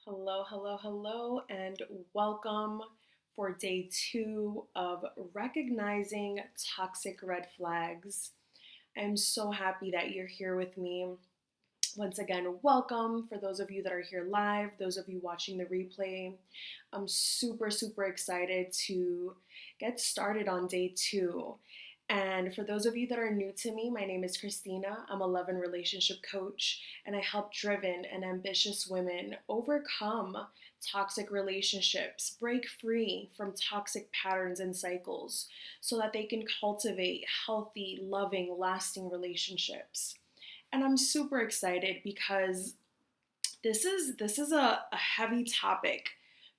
Hello, hello, hello, and welcome for day two of recognizing toxic red flags. I'm so happy that you're here with me. Once again, welcome for those of you that are here live, those of you watching the replay. I'm super excited to get started on day two. And for those of you that are new to me, my name is Christina. I'm a love and relationship coach, and I help driven and ambitious women overcome toxic relationships, break free from toxic patterns and cycles so that they can cultivate healthy, loving, lasting relationships. And I'm super excited because this is a heavy topic,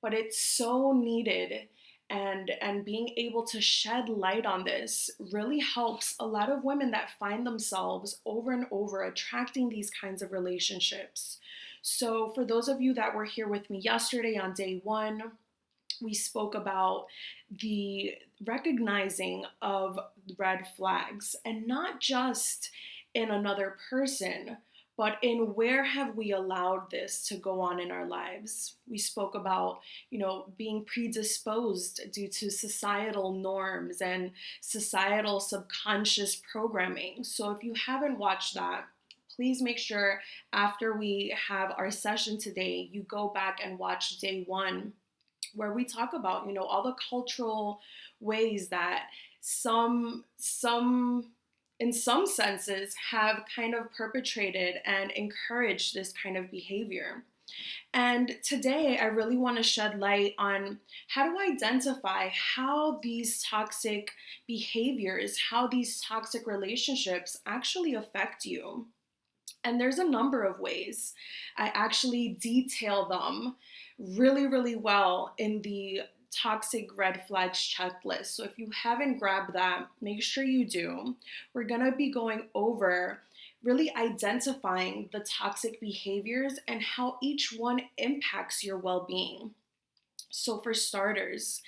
but it's so needed, and being able to shed light on this really helps a lot of women that find themselves over and over attracting these kinds of relationships. So for those of you that were here with me yesterday on day one, we spoke about the recognizing of red flags, and not just in another person, but in where have we allowed this to go on in our lives. We spoke about, being predisposed due to societal norms and societal subconscious programming. So if you haven't watched that, please make sure after we have our session today, you go back and watch day one, where we talk about, all the cultural ways that some in some senses have kind of perpetrated and encouraged this kind of behavior. And today I really want to shed light on how to identify how these toxic behaviors, how these toxic relationships actually affect you. And there's a number of ways. I actually detail them really well in the toxic red flags checklist. So if you haven't grabbed that, make sure you do. We're going to be going over really identifying the toxic behaviors and how each one impacts your well-being. So for starters,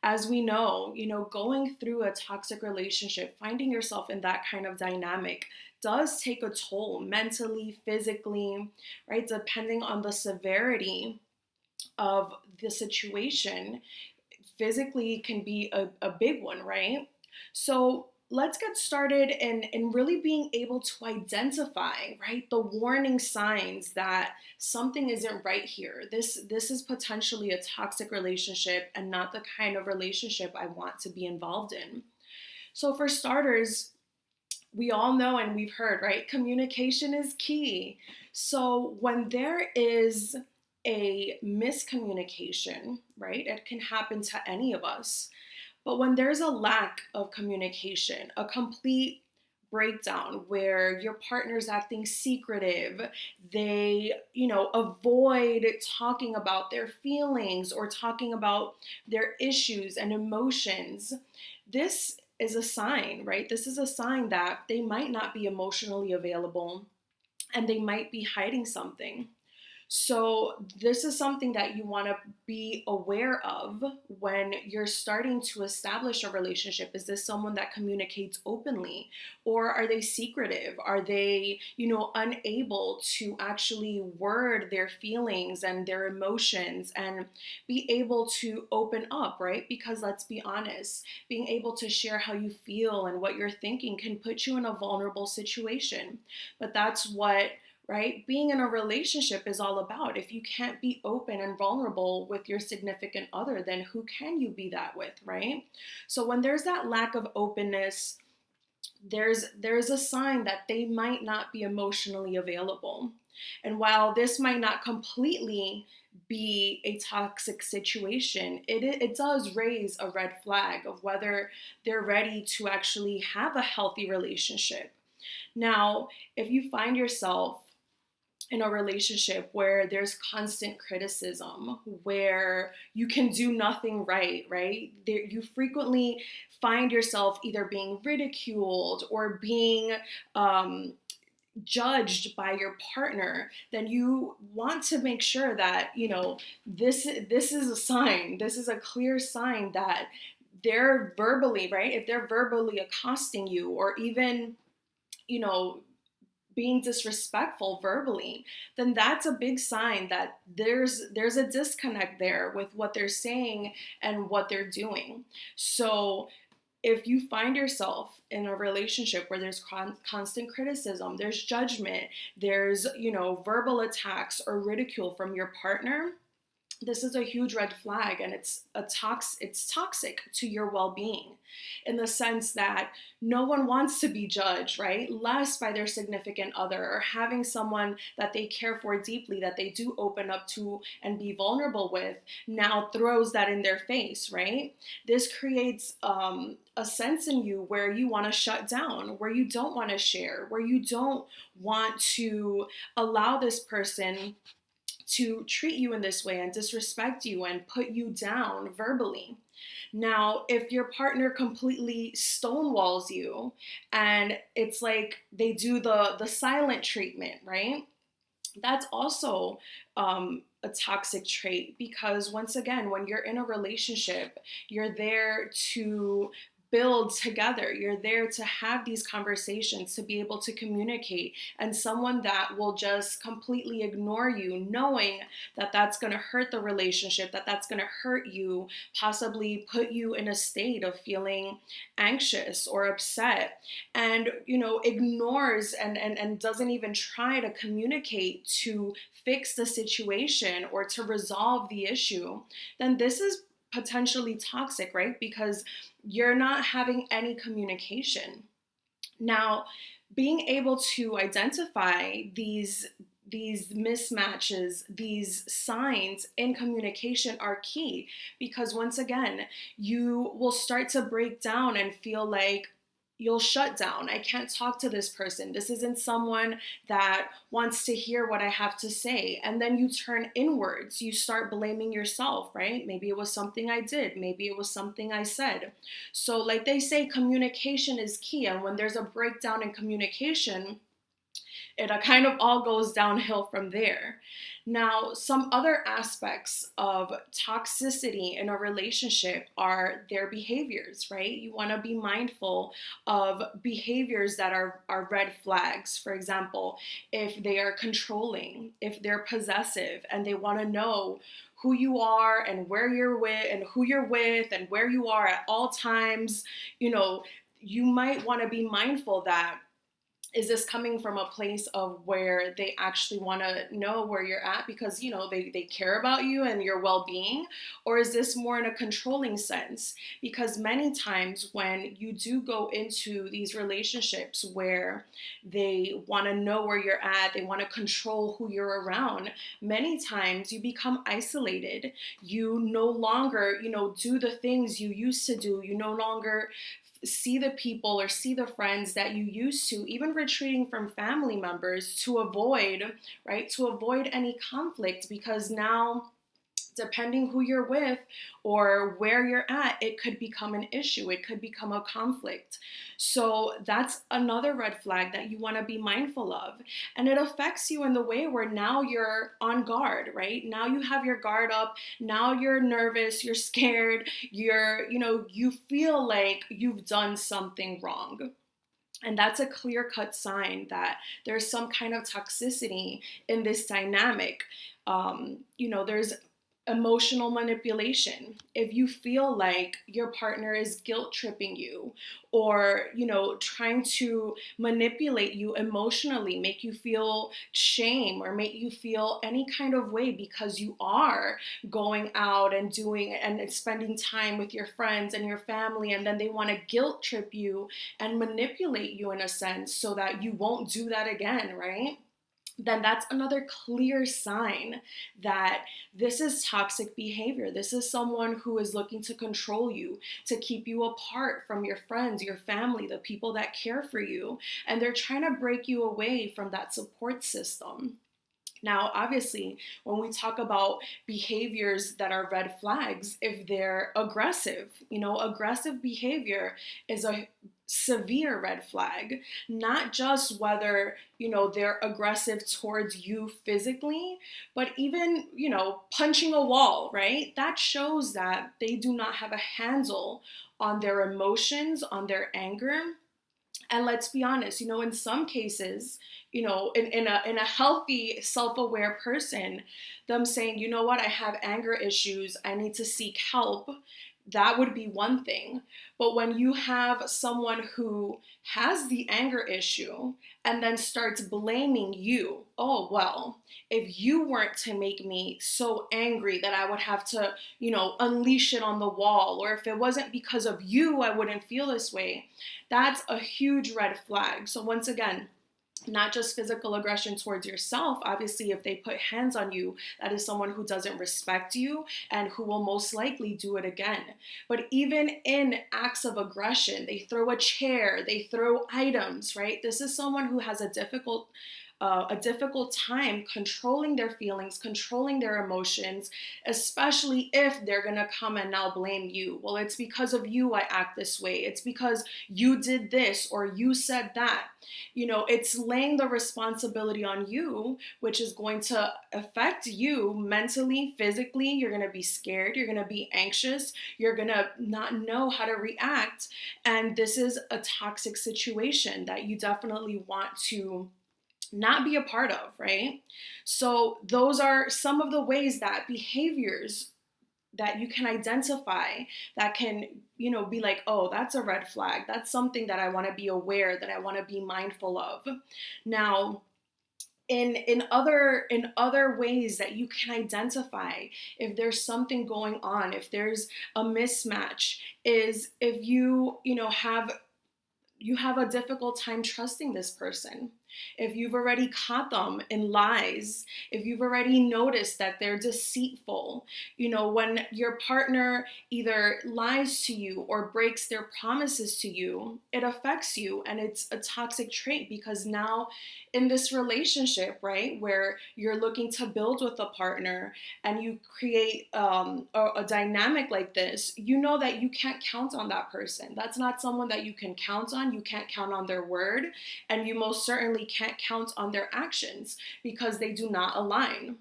as we know, going through a toxic relationship, finding yourself in that kind of dynamic does take a toll mentally, physically, right? Depending on the severity of the situation, physically can be a big one, right? So let's get started in really being able to identify, right, the warning signs that something isn't right here. This is potentially a toxic relationship and not the kind of relationship I want to be involved in. So for starters, we all know and we've heard, right? Communication is key. So when there is a miscommunication, right, it can happen to any of us. But when there's a lack of communication, a complete breakdown where your partner's acting secretive, they, avoid talking about their feelings or talking about their issues and emotions, this is a sign, right? This is a sign that they might not be emotionally available and they might be hiding something. So this is something that you want to be aware of when you're starting to establish a relationship. Is this someone that communicates openly, or are they secretive? Are they, unable to actually word their feelings and their emotions and be able to open up, right? Because let's be honest, being able to share how you feel and what you're thinking can put you in a vulnerable situation. But that's what, right, being in a relationship is all about. If you can't be open and vulnerable with your significant other, then who can you be that with, right? So when there's that lack of openness, there's a sign that they might not be emotionally available. And while this might not completely be a toxic situation, it does raise a red flag of whether they're ready to actually have a healthy relationship. Now, if you find yourself in a relationship where there's constant criticism, where you can do nothing right, right? There, you frequently find yourself either being ridiculed or being judged by your partner, then you want to make sure that, this is a sign, this is a clear sign that they're verbally, right? If they're verbally accosting you or even, you know, being disrespectful verbally, then that's a big sign that there's a disconnect there with what they're saying and what they're doing. So if you find yourself in a relationship where there's constant criticism, there's judgment, there's, verbal attacks or ridicule from your partner, this is a huge red flag, and it's toxic to your well-being, in the sense that no one wants to be judged, right, less by their significant other, or having someone that they care for deeply, that they do open up to and be vulnerable with, now throws that in their face, right? This creates a sense in you where you want to shut down, where you don't want to share, where you don't want to allow this person to treat you in this way and disrespect you and put you down verbally. Now, if your partner completely stonewalls you, and it's like they do the silent treatment, right? That's also a toxic trait, because once again, when you're in a relationship, you're there to build together. You're there to have these conversations, to be able to communicate. And someone that will just completely ignore you, knowing that that's going to hurt the relationship, that that's going to hurt you, possibly put you in a state of feeling anxious or upset, and ignores and doesn't even try to communicate to fix the situation or to resolve the issue, then this is potentially toxic, right? Because you're not having any communication. Now, being able to identify these mismatches, these signs in communication are key, because once again, you will start to break down and feel like you'll shut down. I can't talk to this person. This isn't someone that wants to hear what I have to say. And then you turn inwards. You start blaming yourself, right? Maybe it was something I did. Maybe it was something I said. So, like they say, communication is key. And when there's a breakdown in communication, it kind of all goes downhill from there. Now, some other aspects of toxicity in a relationship are their behaviors, right? You want to be mindful of behaviors that are red flags. For example, if they are controlling, if they're possessive, and they want to know who you are and where you're with and who you're with and where you are at all times, you might want to be mindful that, is this coming from a place of where they actually want to know where you're at because, they care about you and your well-being? Or is this more in a controlling sense? Because many times when you do go into these relationships where they want to know where you're at, they want to control who you're around, many times you become isolated. You no longer, do the things you used to do. You no longer see the people or see the friends that you used to, even retreating from family members to avoid, right? To avoid any conflict, because now, depending who you're with or where you're at, it could become an issue. It could become a conflict. So that's another red flag that you want to be mindful of. And it affects you in the way where now you're on guard, right? Now you have your guard up. Now you're nervous, you're scared, you feel like you've done something wrong. And that's a clear-cut sign that there's some kind of toxicity in this dynamic. There's emotional manipulation. If you feel like your partner is guilt tripping you, or trying to manipulate you emotionally, make you feel shame or make you feel any kind of way because you are going out and doing and spending time with your friends and your family, and then they want to guilt trip you and manipulate you in a sense so that you won't do that again, right? Then that's another clear sign that this is toxic behavior. This is someone who is looking to control you, to keep you apart from your friends, your family, the people that care for you, and they're trying to break you away from that support system. Now, obviously, when we talk about behaviors that are red flags, if they're aggressive, aggressive behavior is a severe red flag. Not just whether, they're aggressive towards you physically, but even, punching a wall, right? That shows that they do not have a handle on their emotions, on their anger, And let's be honest, in some cases, in a healthy, self-aware person, them saying, you know what, I have anger issues, I need to seek help, that would be one thing. But when you have someone who has the anger issue and then starts blaming you, oh, well, if you weren't to make me so angry that I would have to, unleash it on the wall, or if it wasn't because of you, I wouldn't feel this way, that's a huge red flag. So, once again, not just physical aggression towards yourself. Obviously, if they put hands on you, that is someone who doesn't respect you and who will most likely do it again. But even in acts of aggression, they throw a chair, they throw items, right? This is someone who has a difficult time controlling their feelings, controlling their emotions, especially if they're going to come and now blame you. Well, it's because of you I act this way. It's because you did this or you said that. It's laying the responsibility on you, which is going to affect you mentally, physically. You're going to be scared. You're going to be anxious. You're going to not know how to react. And this is a toxic situation that you definitely want to not be a part of, right? So those are some of the ways that behaviors that you can identify that can, be like, oh, that's a red flag. That's something that I want to be aware, that I want to be mindful of. Now, in other ways that you can identify if there's something going on, if there's a mismatch, is if you have a difficult time trusting this person. If you've already caught them in lies, if you've already noticed that they're deceitful, when your partner either lies to you or breaks their promises to you, it affects you, and it's a toxic trait, because now in this relationship, right, where you're looking to build with a partner and you create a dynamic like this, you know that you can't count on that person. That's not someone that you can count on. You can't count on their word, and you most certainly can't count on their actions because they do not align.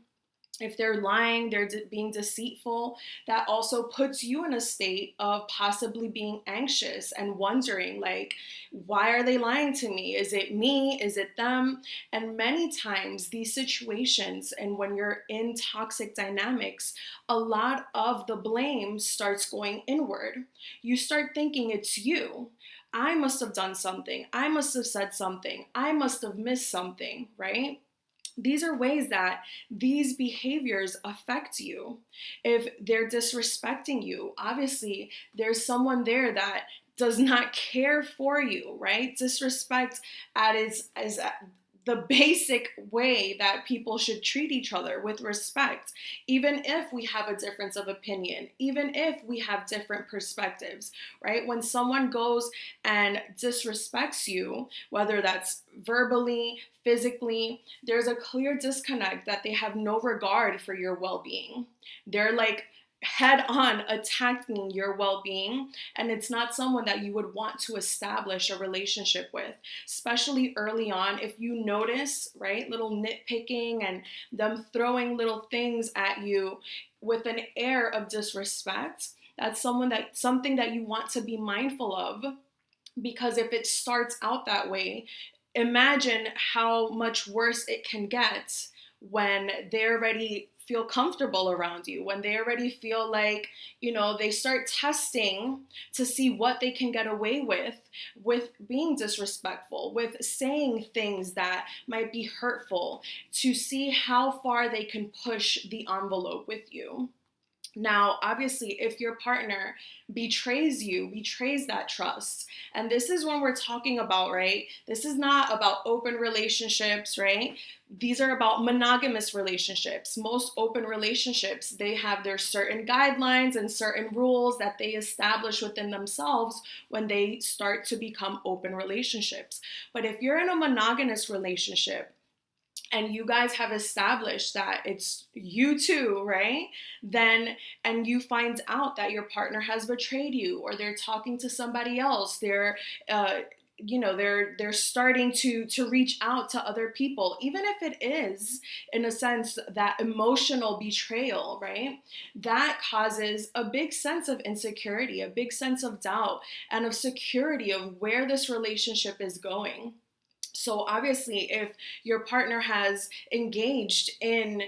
If they're lying, they're being deceitful, that also puts you in a state of possibly being anxious and wondering, like, why are they lying to me? Is it me? Is it them? And many times these situations, and when you're in toxic dynamics, a lot of the blame starts going inward. You start thinking it's you. I must have done something. I must have said something. I must have missed something, right? These are ways that these behaviors affect you. If they're disrespecting you, obviously there's someone there that does not care for you, right? Disrespect at is the basic way that people should treat each other, with respect, even if we have a difference of opinion, even if we have different perspectives, right? When someone goes and disrespects you, whether that's verbally, physically, there's a clear disconnect that they have no regard for your well-being. They're like head on attacking your well-being, and it's not someone that you would want to establish a relationship with, especially early on. If you notice, right, little nitpicking and them throwing little things at you with an air of disrespect, that's something that you want to be mindful of, because if it starts out that way, imagine how much worse it can get when they already feel comfortable around you, when they already feel like, they start testing to see what they can get away with being disrespectful, with saying things that might be hurtful, to see how far they can push the envelope with you. Now, obviously, if your partner betrays you, betrays that trust, and this is when we're talking about, right? This is not about open relationships, right? These are about monogamous relationships. Most open relationships, they have their certain guidelines and certain rules that they establish within themselves when they start to become open relationships. But if you're in a monogamous relationship, and you guys have established that it's you two, right? Then, and you find out that your partner has betrayed you, or they're talking to somebody else, they're they're starting to reach out to other people, even if it is in a sense that emotional betrayal, right? That causes a big sense of insecurity, a big sense of doubt and of security of where this relationship is going. So obviously, if your partner has engaged in,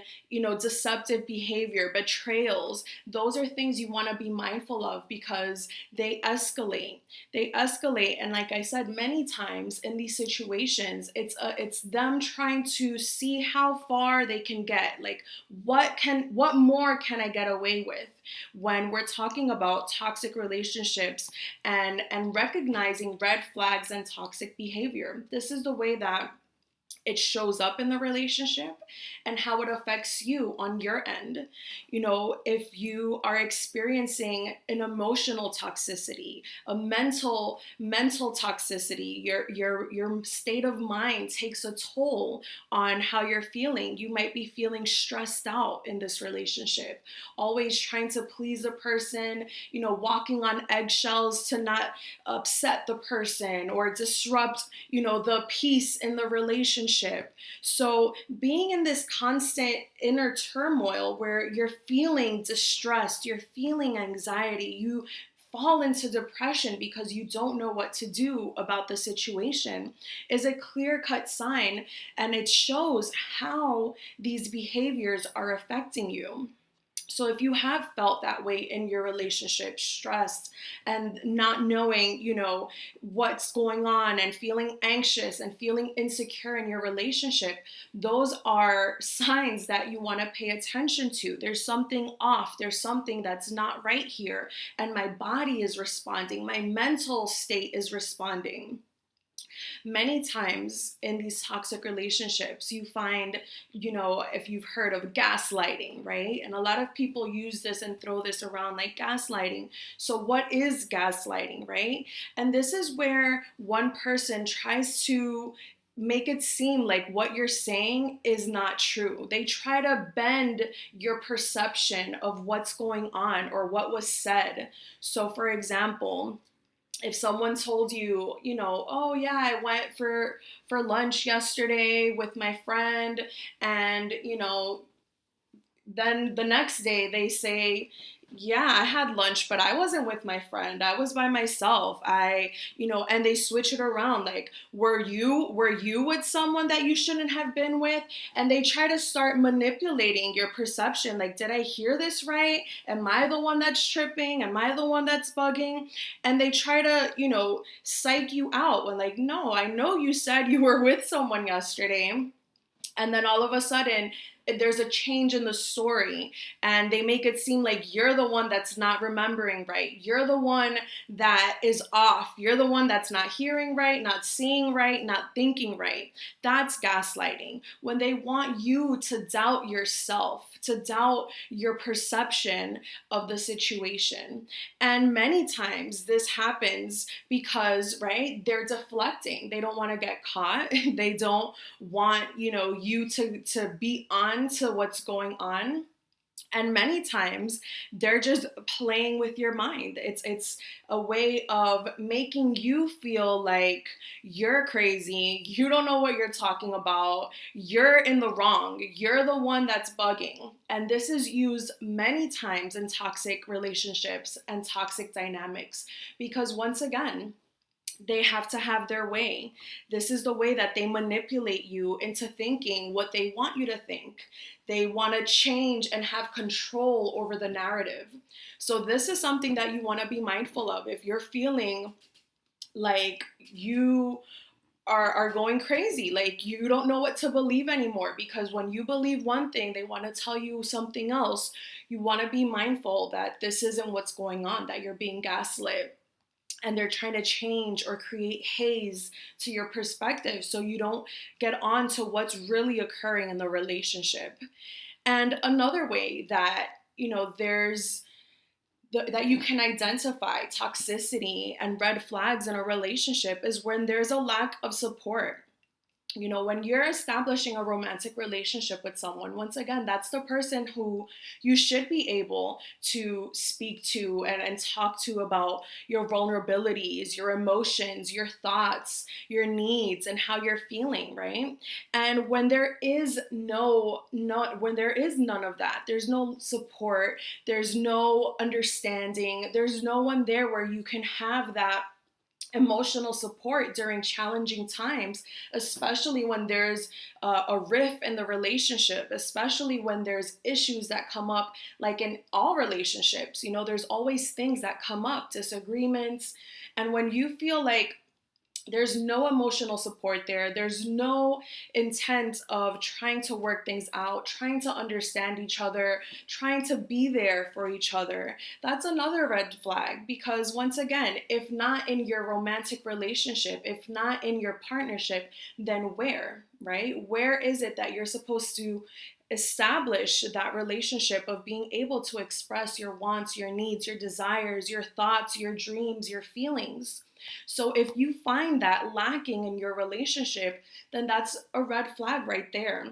deceptive behavior, betrayals, those are things you want to be mindful of because they escalate. They escalate, and like I said, many times in these situations, it's them trying to see how far they can get. Like, what more can I get away with? When we're talking about toxic relationships and recognizing red flags and toxic behavior, this is the way that it shows up in the relationship and how it affects you on your end. If you are experiencing an emotional toxicity, a mental toxicity, your state of mind takes a toll on how you're feeling. You might be feeling stressed out in this relationship, always trying to please a person, walking on eggshells to not upset the person or disrupt, the peace in the relationship. So being in this constant inner turmoil where you're feeling distressed, you're feeling anxiety, you fall into depression because you don't know what to do about the situation is a clear-cut sign, and it shows how these behaviors are affecting you. So if you have felt that way in your relationship, stressed and not knowing, what's going on and feeling anxious and feeling insecure in your relationship, those are signs that you want to pay attention to. There's something off. There's something that's not right here. And my body is responding. My mental state is responding. Many times in these toxic relationships, you find, if you've heard of gaslighting, right? And a lot of people use this and throw this around like gaslighting. So, what is gaslighting, right? And this is where one person tries to make it seem like what you're saying is not true. They try to bend your perception of what's going on or what was said. So, for example, if someone told you, oh yeah, I went for lunch yesterday with my friend, and then the next day they say, yeah, I had lunch, but I wasn't with my friend. I was by myself. And they switch it around. Like, were you with someone that you shouldn't have been with? And they try to start manipulating your perception. Like, did I hear this right? Am I the one that's tripping? Am I the one that's bugging? And they try to, psych you out when, like, no, I know you said you were with someone yesterday. And then all of a sudden, there's a change in the story, and they make it seem like you're the one that's not remembering right. You're the one that is off. You're the one that's not hearing right, not seeing right, not thinking right. That's gaslighting. When they want you to doubt yourself, to doubt your perception of the situation. And many times this happens because, right, they're deflecting. They don't want to get caught. They don't want, you to be on to what's going on. And many times they're just playing with your mind. It's a way of making you feel like you're crazy, you don't know what you're talking about, you're in the wrong, you're the one that's bugging. And this is used many times in toxic relationships and toxic dynamics because, once again, they have to have their way. This is the way that they manipulate you into thinking what they want you to think. They want to change and have control over the narrative. So this is something that you want to be mindful of. If you're feeling like you are going crazy, like you don't know what to believe anymore, because when you believe one thing, they want to tell you something else. You want to be mindful that this isn't what's going on, that you're being gaslit, and they're trying to change or create haze to your perspective so you don't get on to what's really occurring in the relationship. And another way that, there's that you can identify toxicity and red flags in a relationship is when there's a lack of support. When you're establishing a romantic relationship with someone, once again, that's the person who you should be able to speak to and talk to about your vulnerabilities, your emotions, your thoughts, your needs, and how you're feeling, right? And when there is when there is none of that, there's no support, there's no understanding, there's no one there where you can have that emotional support during challenging times, especially when there's a rift in the relationship, especially when there's issues that come up, like in all relationships. There's always things that come up, disagreements. And when you feel like there's no emotional support there, there's no intent of trying to work things out, trying to understand each other, trying to be there for each other, that's another red flag. Because once again, if not in your romantic relationship, if not in your partnership, then where, right? Where is it that you're supposed to establish that relationship of being able to express your wants, your needs, your desires, your thoughts, your dreams, your feelings? So if you find that lacking in your relationship, then that's a red flag right there.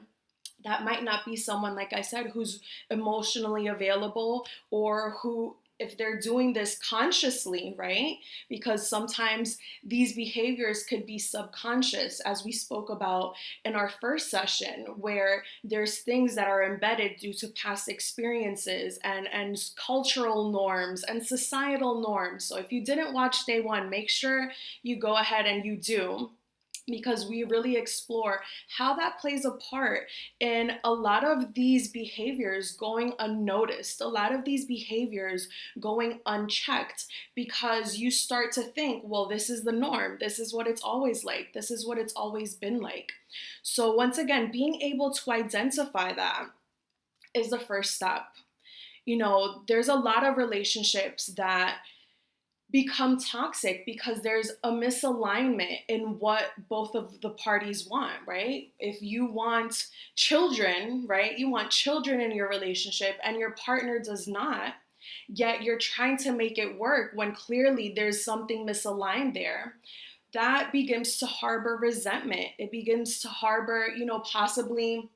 That might not be someone, like I said, who's emotionally available, or who, if they're doing this consciously, right? Because sometimes these behaviors could be subconscious, as we spoke about in our first session, where there's things that are embedded due to past experiences and cultural norms and societal norms. So if you didn't watch day one, make sure you go ahead and you do, because we really explore how that plays a part in a lot of these behaviors going unnoticed, a lot of these behaviors going unchecked, because you start to think, well, this is the norm, this is what it's always like, this is what it's always been like. So once again, being able to identify that is the first step. There's a lot of relationships that become toxic because there's a misalignment in what both of the parties want, right? If you want children, right? You want children in your relationship and your partner does not, yet you're trying to make it work when clearly there's something misaligned there. That begins to harbor resentment. It begins to harbor, possibly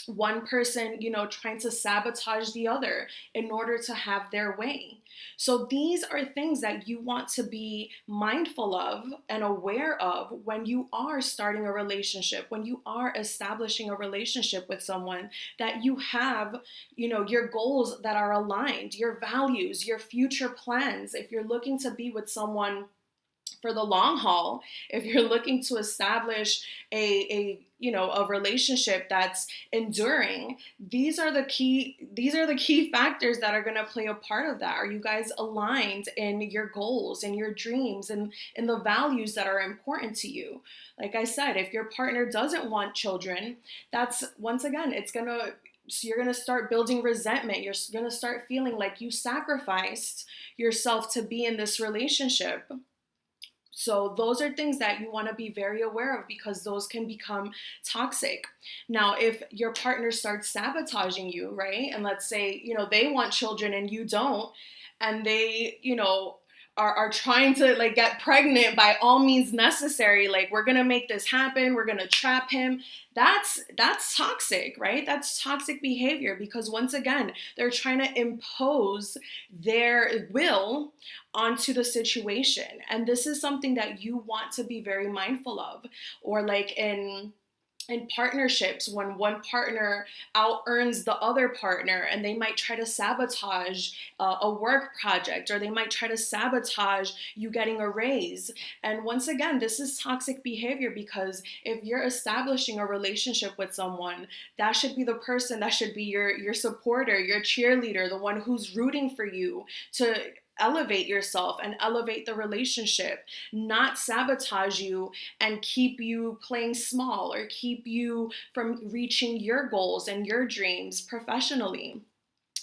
one person, trying to sabotage the other in order to have their way. So these are things that you want to be mindful of and aware of when you are starting a relationship, when you are establishing a relationship with someone, that you have, your goals that are aligned, your values, your future plans. If you're looking to be with someone for the long haul, if you're looking to establish a relationship that's enduring, these are the key factors that are going to play a part of that. Are you guys aligned in your goals and your dreams and in the values that are important to you? Like I said, if your partner doesn't want children, that's, once again, so you're going to start building resentment. You're going to start feeling like you sacrificed yourself to be in this relationship. So those are things that you want to be very aware of, because those can become toxic. Now, if your partner starts sabotaging you, right? And let's say, they want children and you don't, and they, are trying to like get pregnant by all means necessary, like, we're gonna make this happen, we're gonna trap him. That's toxic, right? That's toxic behavior, because once again, they're trying to impose their will onto the situation. And this is something that you want to be very mindful of. Or like in partnerships, when one partner out earns the other partner, and they might try to sabotage a work project, or they might try to sabotage you getting a raise. And once again, this is toxic behavior, because if you're establishing a relationship with someone, that should be the person that should be your supporter, your cheerleader, the one who's rooting for you to elevate yourself and elevate the relationship, not sabotage you and keep you playing small, or keep you from reaching your goals and your dreams professionally.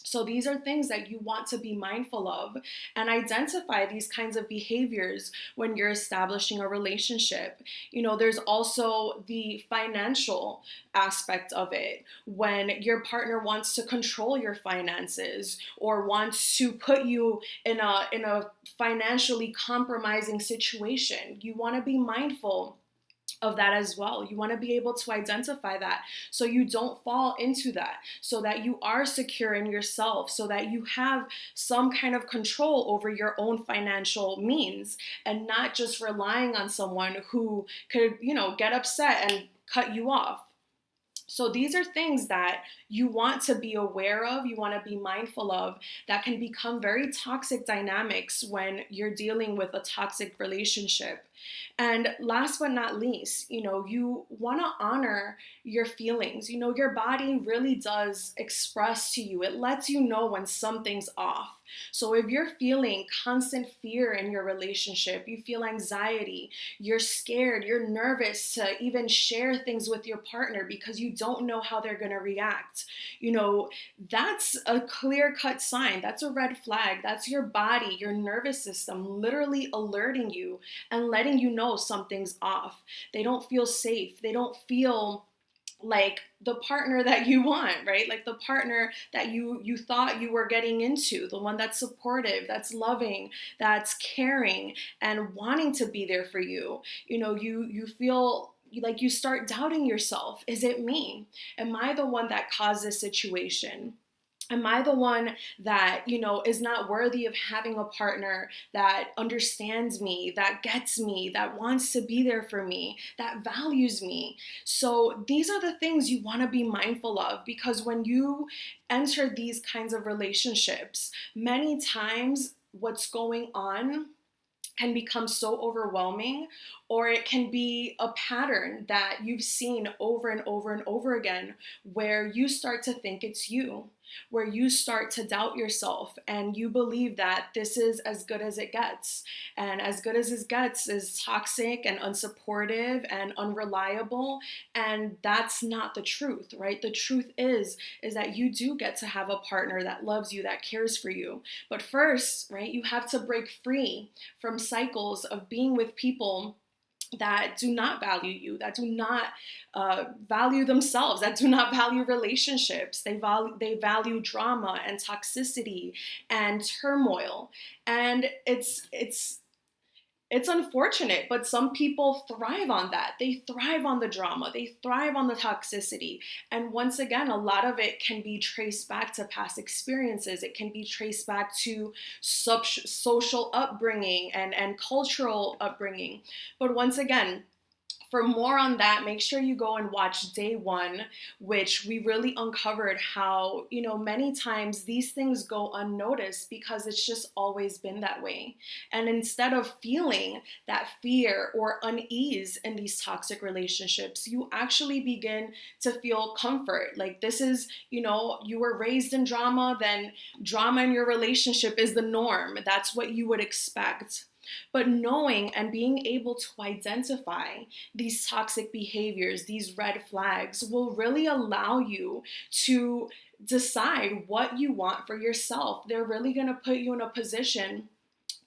So these are things that you want to be mindful of and identify these kinds of behaviors when you're establishing a relationship. There's also the financial aspect of it. When your partner wants to control your finances, or wants to put you in a financially compromising situation, you want to be mindful of that as well. You want to be able to identify that so you don't fall into that, so that you are secure in yourself, so that you have some kind of control over your own financial means and not just relying on someone who could, get upset and cut you off. So these are things that you want to be aware of, you want to be mindful of, that can become very toxic dynamics when you're dealing with a toxic relationship. And last but not least, you want to honor your feelings. Your body really does express to you. It lets you know when something's off. So if you're feeling constant fear in your relationship, you feel anxiety, you're scared, you're nervous to even share things with your partner because you don't know how they're going to react, that's a clear-cut sign. That's a red flag. That's your body, your nervous system literally alerting you and letting you know something's off. They don't feel safe. They don't feel like the partner that you want, right? Like the partner that you thought you were getting into, the one that's supportive, that's loving, that's caring and wanting to be there for you. You feel like you start doubting yourself. Is it me? Am I the one that caused this situation? Am I the one that, is not worthy of having a partner that understands me, that gets me, that wants to be there for me, that values me? So these are the things you want to be mindful of, because when you enter these kinds of relationships, many times what's going on can become so overwhelming, or it can be a pattern that you've seen over and over and over again, where you start to think it's you, where you start to doubt yourself and you believe that this is as good as it gets. And as good as it gets is toxic and unsupportive and unreliable. And that's not the truth, right? The truth is that you do get to have a partner that loves you, that cares for you. But first, right, you have to break free from cycles of being with people that do not value you, that do not value themselves, that do not value relationships. They value drama and toxicity and turmoil. And it's unfortunate, but some people thrive on that. They thrive on the drama. They thrive on the toxicity. And once again, a lot of it can be traced back to past experiences. It can be traced back to social upbringing and cultural upbringing. But once again, for more on that, make sure you go and watch Day One, which we really uncovered how, many times these things go unnoticed because it's just always been that way. And instead of feeling that fear or unease in these toxic relationships, you actually begin to feel comfort. Like this is, you were raised in drama, then drama in your relationship is the norm. That's what you would expect. But knowing and being able to identify these toxic behaviors, these red flags, will really allow you to decide what you want for yourself. They're really going to put you in a position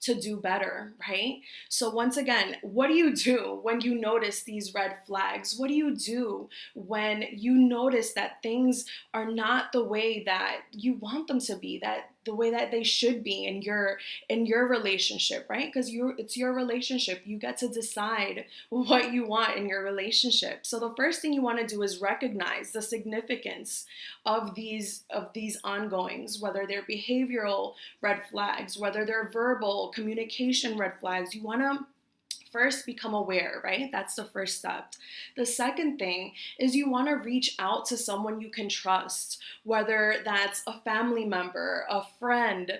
to do better, right? So once again, what do you do when you notice these red flags? What do you do when you notice that things are not the way that you want them to be, that the way that they should be in your relationship, right? Because it's your relationship. You get to decide what you want in your relationship. So the first thing you want to do is recognize the significance of these ongoings, whether they're behavioral red flags, whether they're verbal communication red flags. You want to first become aware, right? That's the first step. The second thing is you want to reach out to someone you can trust, whether that's a family member, a friend,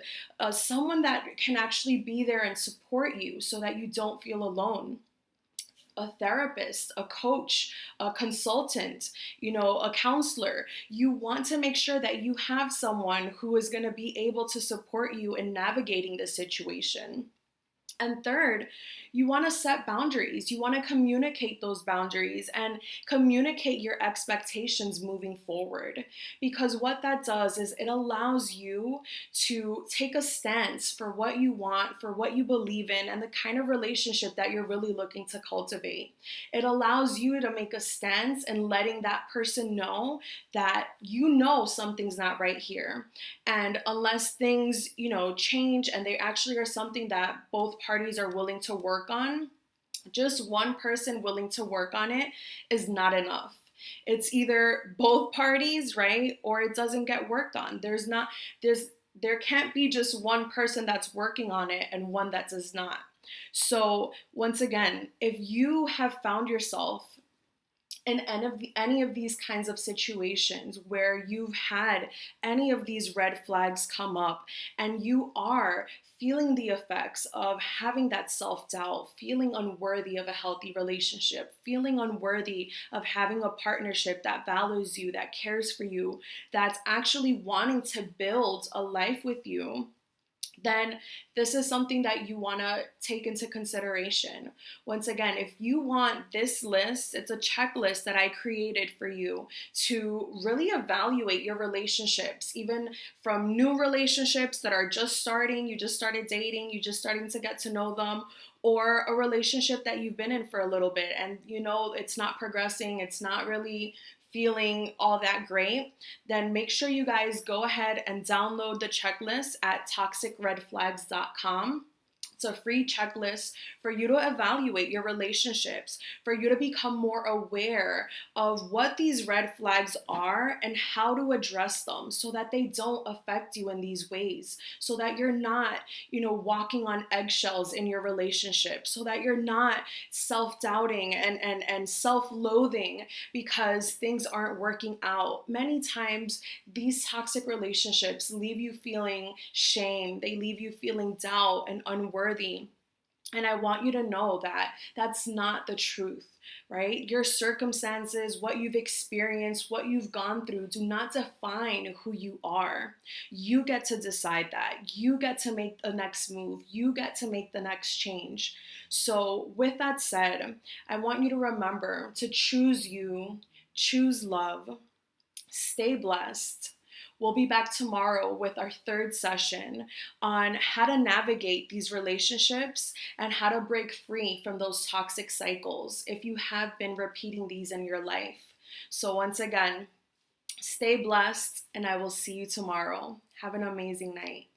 someone that can actually be there and support you so that you don't feel alone. A therapist, a coach, a consultant, a counselor. You want to make sure that you have someone who is going to be able to support you in navigating the situation. And third, you want to set boundaries. You want to communicate those boundaries and communicate your expectations moving forward. Because what that does is it allows you to take a stance for what you want, for what you believe in, and the kind of relationship that you're really looking to cultivate. It allows you to make a stance and letting that person know that something's not right here. And unless things, change and they actually are something that both parties are willing to work on, Just one person willing to work on it is not enough. It's either both parties, right? Or it doesn't get worked on. There's there can't be just one person that's working on it and one that does not. So, once again, if you have found yourself in any of these kinds of situations where you've had any of these red flags come up and you are feeling the effects of having that self doubt, feeling unworthy of a healthy relationship, feeling unworthy of having a partnership that values you, that cares for you, that's actually wanting to build a life with you, then this is something that you want to take into consideration. Once again, if you want this list, it's a checklist that I created for you to really evaluate your relationships, even from new relationships that are just starting, you just started dating, you just starting to get to know them, or a relationship that you've been in for a little bit and you know it's not progressing, it's not really feeling all that great, then make sure you guys go ahead and download the checklist at toxicredflags.com. It's a free checklist for you to evaluate your relationships, for you to become more aware of what these red flags are and how to address them so that they don't affect you in these ways, so that you're not, walking on eggshells in your relationship, so that you're not self-doubting and self-loathing because things aren't working out. Many times these toxic relationships leave you feeling shame, they leave you feeling doubt and unworthy. And I want you to know that that's not the truth, right? Your circumstances, what you've experienced, what you've gone through do not define who you are. You get to decide that. You get to make the next move. You get to make the next change. So, with that said, I want you to remember to choose you, choose love, stay blessed. We'll be back tomorrow with our third session on how to navigate these relationships and how to break free from those toxic cycles if you have been repeating these in your life. So, once again, stay blessed, and I will see you tomorrow. Have an amazing night.